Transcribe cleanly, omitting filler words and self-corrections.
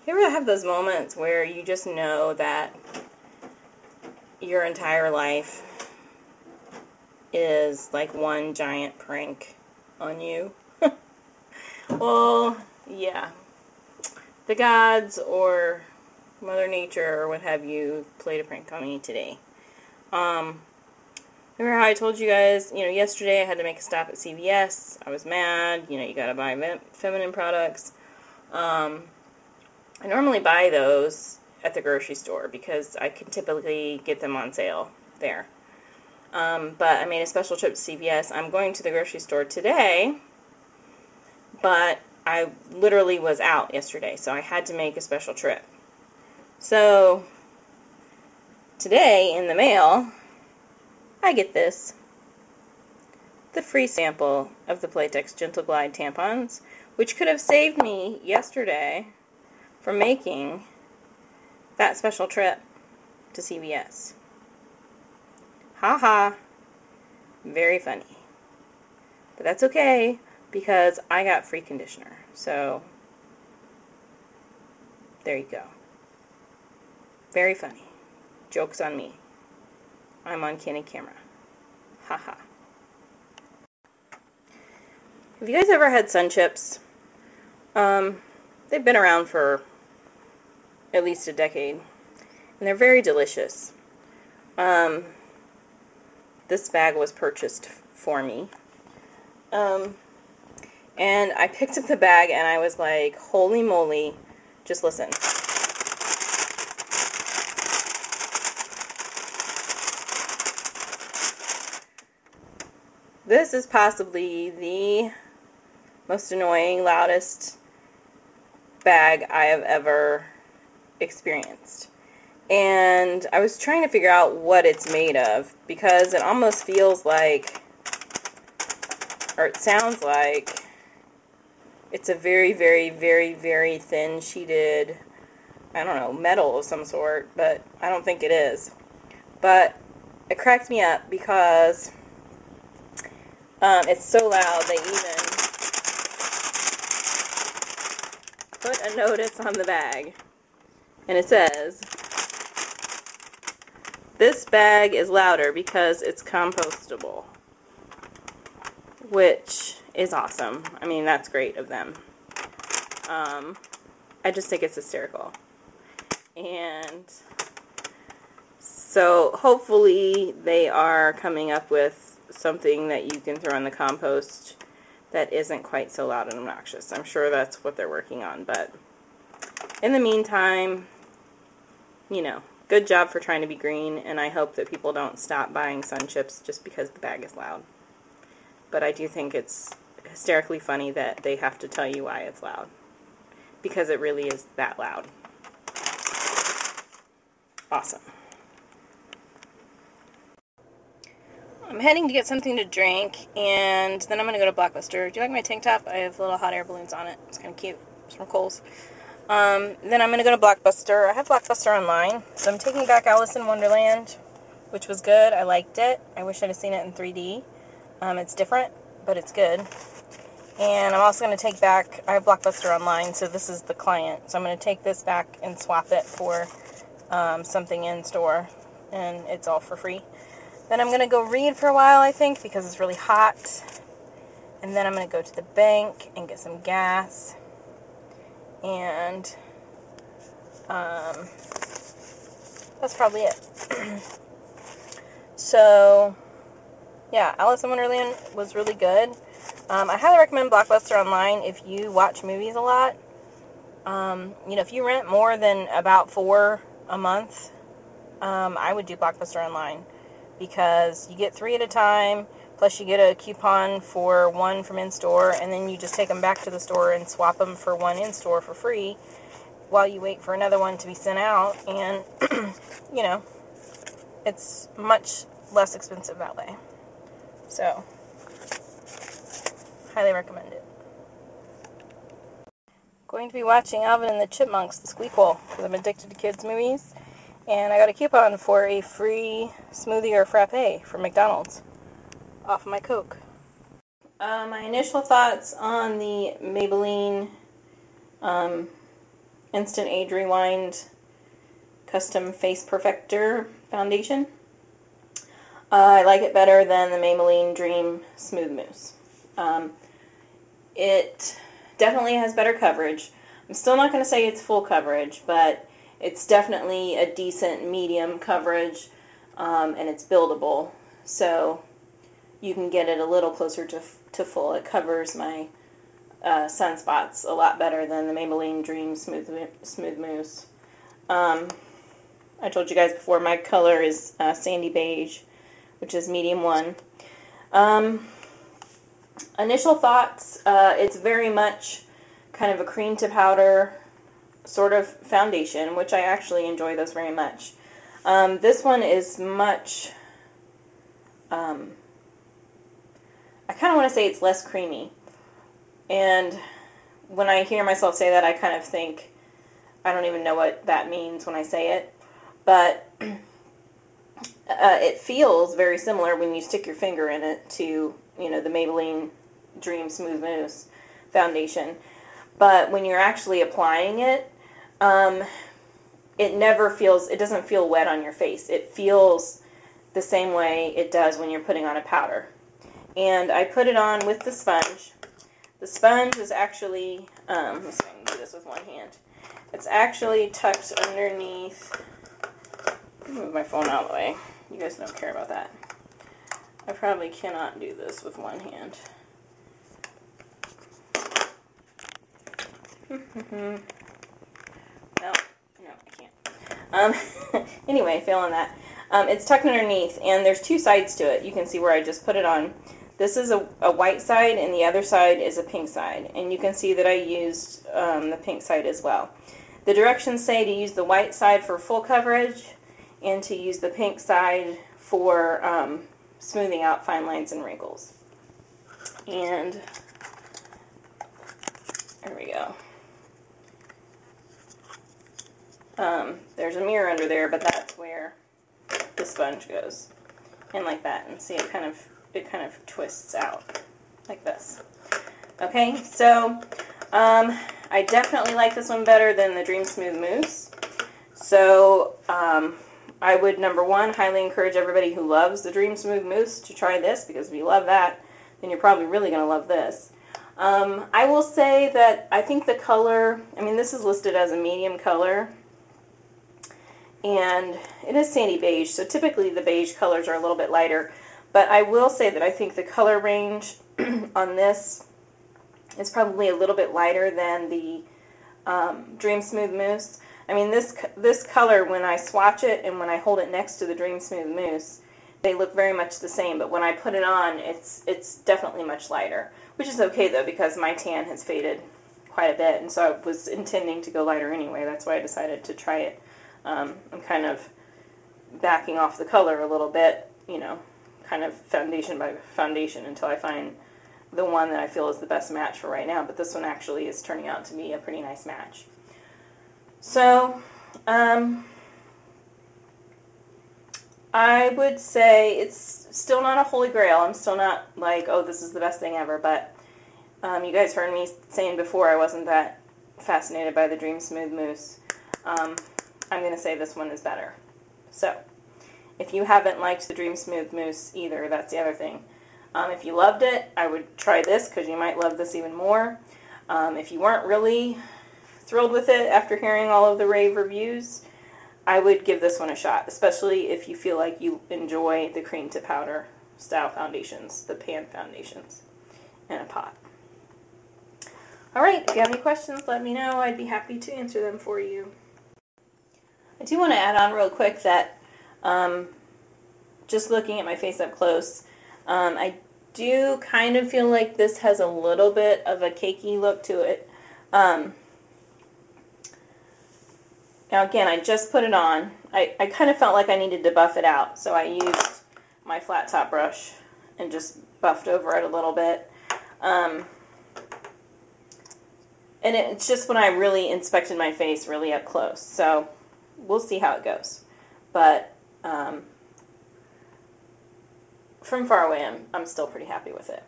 You ever have those moments where you just know that your entire life is like one giant prank on you? Well, yeah. The gods or Mother Nature or what have you played a prank on me today. Remember how I told you guys, yesterday I had to make a stop at CVS. I was mad. You gotta buy feminine products. I normally buy those at the grocery store because I can typically get them on sale there. But I made a special trip to CVS. I'm going to the grocery store today, but I literally was out yesterday, so I had to make a special trip. So, today in the mail, I get this. The free sample of the Playtex Gentle Glide tampons, which could have saved me yesterday from making that special trip to CVS. Haha. Very funny. But that's okay, because I got free conditioner. So, there you go. Very funny. Joke's on me. I'm on candid camera. Haha. Have you guys ever had sun chips? They've been around for at least a decade. And they're very delicious. This bag was purchased for me. And I picked up the bag and I was like, holy moly. Just listen. This is possibly the most annoying, loudest bag I have ever experienced. And I was trying to figure out what it's made of, because it almost feels like, or it sounds like, it's a very, very, very, very thin sheeted, I don't know, metal of some sort, but I don't think it is. But it cracked me up because it's so loud they even put a notice on the bag. And it says, this bag is louder because it's compostable. Which is awesome. I mean, that's great of them. I just think it's hysterical. And so hopefully they are coming up with something that you can throw in the compost that isn't quite so loud and obnoxious. I'm sure that's what they're working on, but in the meantime, good job for trying to be green, and I hope that people don't stop buying sun chips just because the bag is loud. But I do think it's hysterically funny that they have to tell you why it's loud. Because it really is that loud. Awesome. I'm heading to get something to drink, and then I'm going to go to Blockbuster. Do you like my tank top? I have little hot air balloons on it. It's kind of cute. It's from Kohl's. Then I'm going to go to Blockbuster. I have Blockbuster online, so I'm taking back Alice in Wonderland, which was good. I liked it. I wish I'd have seen it in 3D. It's different, but it's good. And I'm also going to take back, I have Blockbuster online, so this is the client. So I'm going to take this back and swap it for something in store, and it's all for free. Then I'm going to go read for a while, I think, because it's really hot. And then I'm going to go to the bank and get some gas. And that's probably it. So, yeah, Alice in Wonderland was really good. I highly recommend Blockbuster online if you watch movies a lot. If you rent more than about 4 a month, I would do Blockbuster online. Because you get 3 at a time, plus you get a coupon for 1 from in-store, and then you just take them back to the store and swap them for 1 in-store for free while you wait for another one to be sent out, and, it's much less expensive that way. So, highly recommend it. Going to be watching Alvin and the Chipmunks, the Squeakquel, because I'm addicted to kids' movies. And I got a coupon for a free smoothie or frappe from McDonald's off of my Coke. My initial thoughts on the Maybelline Instant Age Rewind Custom Face Perfector Foundation. I like it better than the Maybelline Dream Smooth Mousse. It definitely has better coverage. I'm still not going to say it's full coverage, but it's definitely a decent medium coverage, and it's buildable, so you can get it a little closer to full. It covers my sunspots a lot better than the Maybelline Dream Smooth Mousse. I told you guys before, my color is Sandy Beige, which is medium 1. Initial thoughts, it's very much kind of a cream to powder sort of foundation, which I actually enjoy those very much. This one is much, I kind of want to say it's less creamy. And when I hear myself say that, I kind of think, I don't even know what that means when I say it. But it feels very similar when you stick your finger in it to, you know, the Maybelline Dream Smooth Mousse foundation. But when you're actually applying it, it never feels, it doesn't feel wet on your face. It feels the same way it does when you're putting on a powder. And I put it on with the sponge. The sponge is actually, let me see if I can do this with one hand. It's actually tucked underneath. Move my phone out of the way. You guys don't care about that. I probably cannot do this with one hand. No, I can't. Anyway, failing that. It's tucked underneath, and there's two sides to it. You can see where I just put it on. This is a white side, and the other side is a pink side. And you can see that I used the pink side as well. The directions say to use the white side for full coverage, and to use the pink side for smoothing out fine lines and wrinkles. And there we go. There's a mirror under there, but that's where the sponge goes. And like that. And see, it kind of twists out like this. Okay, so I definitely like this one better than the Dream Smooth Mousse. So I would, number one, highly encourage everybody who loves the Dream Smooth Mousse to try this, because if you love that, then you're probably really going to love this. I will say that I think the color, I mean, this is listed as a medium color, and it is sandy beige, so typically the beige colors are a little bit lighter, but I will say that I think the color range on this is probably a little bit lighter than the Dream Smooth Mousse. I mean, this color, when I swatch it and when I hold it next to the Dream Smooth Mousse, they look very much the same, but when I put it on, it's definitely much lighter, which is okay, though, because my tan has faded quite a bit, and so I was intending to go lighter anyway. That's why I decided to try it. I'm kind of backing off the color a little bit, you know, kind of foundation by foundation until I find the one that I feel is the best match for right now, but this one actually is turning out to be a pretty nice match. So, I would say it's still not a holy grail. I'm still not like, oh, this is the best thing ever, but you guys heard me saying before I wasn't that fascinated by the Dream Smooth Mousse. I'm going to say this one is better. So, if you haven't liked the Dream Smooth Mousse either, that's the other thing. If you loved it, I would try this, because you might love this even more. If you weren't really thrilled with it after hearing all of the rave reviews, I would give this one a shot, especially if you feel like you enjoy the cream to powder style foundations, the pan foundations, in a pot. Alright, if you have any questions, let me know. I'd be happy to answer them for you. I do want to add on real quick that just looking at my face up close, I do kind of feel like this has a little bit of a cakey look to it. Now again, I just put it on. I kind of felt like I needed to buff it out, so I used my flat top brush and just buffed over it a little bit. And it's just when I really inspected my face really up close, so we'll see how it goes. But from far away, I'm still pretty happy with it.